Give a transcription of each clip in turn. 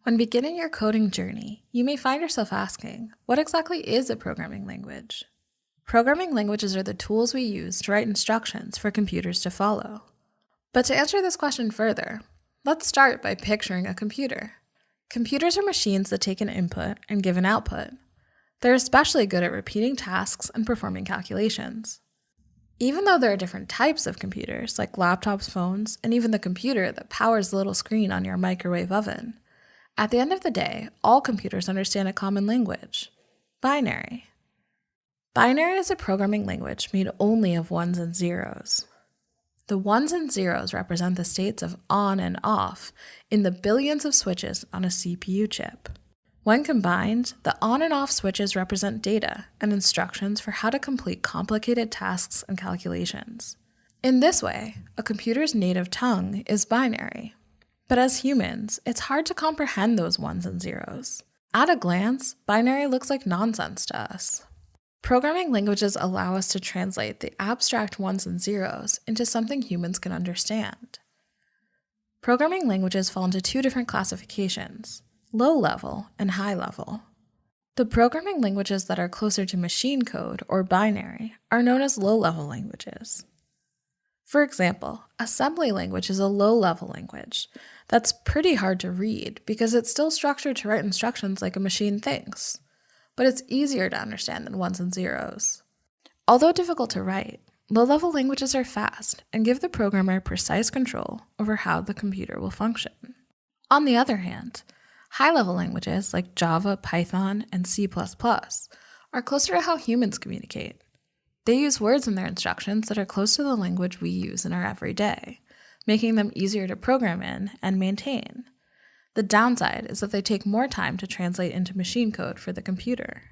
When beginning your coding journey, you may find yourself asking, what exactly is a programming language? Programming languages are the tools we use to write instructions for computers to follow. But to answer this question further, let's start by picturing a computer. Computers are machines that take an input and give an output. They're especially good at repeating tasks and performing calculations. Even though there are different types of computers, like laptops, phones, and even the computer that powers the little screen on your microwave oven, at the end of the day, all computers understand a common language: binary. Binary is a programming language made only of ones and zeros. The ones and zeros represent the states of on and off in the billions of switches on a CPU chip. When combined, the on and off switches represent data and instructions for how to complete complicated tasks and calculations. In this way, a computer's native tongue is binary. But as humans, it's hard to comprehend those ones and zeros. At a glance, binary looks like nonsense to us. Programming languages allow us to translate the abstract ones and zeros into something humans can understand. Programming languages fall into two different classifications: low-level and high-level. The programming languages that are closer to machine code or binary are known as low-level languages. For example, assembly language is a low-level language that's pretty hard to read because it's still structured to write instructions like a machine thinks, but it's easier to understand than ones and zeros. Although difficult to write, low-level languages are fast and give the programmer precise control over how the computer will function. On the other hand, high-level languages like Java, Python, and C++ are closer to how humans communicate. They use words in their instructions that are close to the language we use in our everyday, making them easier to program in and maintain. The downside is that they take more time to translate into machine code for the computer.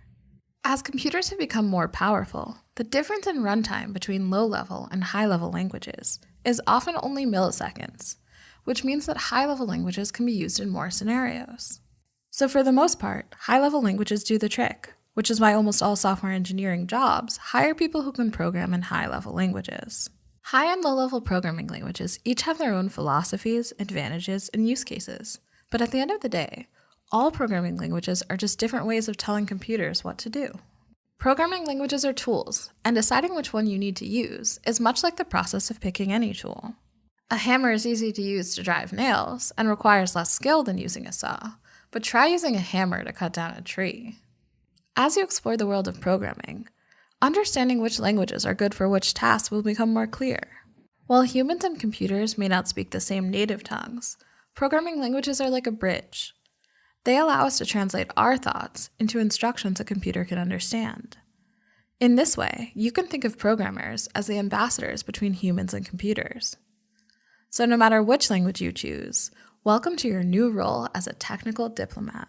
As computers have become more powerful, the difference in runtime between low-level and high-level languages is often only milliseconds, which means that high-level languages can be used in more scenarios. So for the most part, high-level languages do the trick, which is why almost all software engineering jobs hire people who can program in high-level languages. High and low-level programming languages each have their own philosophies, advantages, and use cases, but at the end of the day, all programming languages are just different ways of telling computers what to do. Programming languages are tools, and deciding which one you need to use is much like the process of picking any tool. A hammer is easy to use to drive nails and requires less skill than using a saw, but try using a hammer to cut down a tree. As you explore the world of programming, understanding which languages are good for which tasks will become more clear. While humans and computers may not speak the same native tongues, programming languages are like a bridge. They allow us to translate our thoughts into instructions a computer can understand. In this way, you can think of programmers as the ambassadors between humans and computers. So no matter which language you choose, welcome to your new role as a technical diplomat.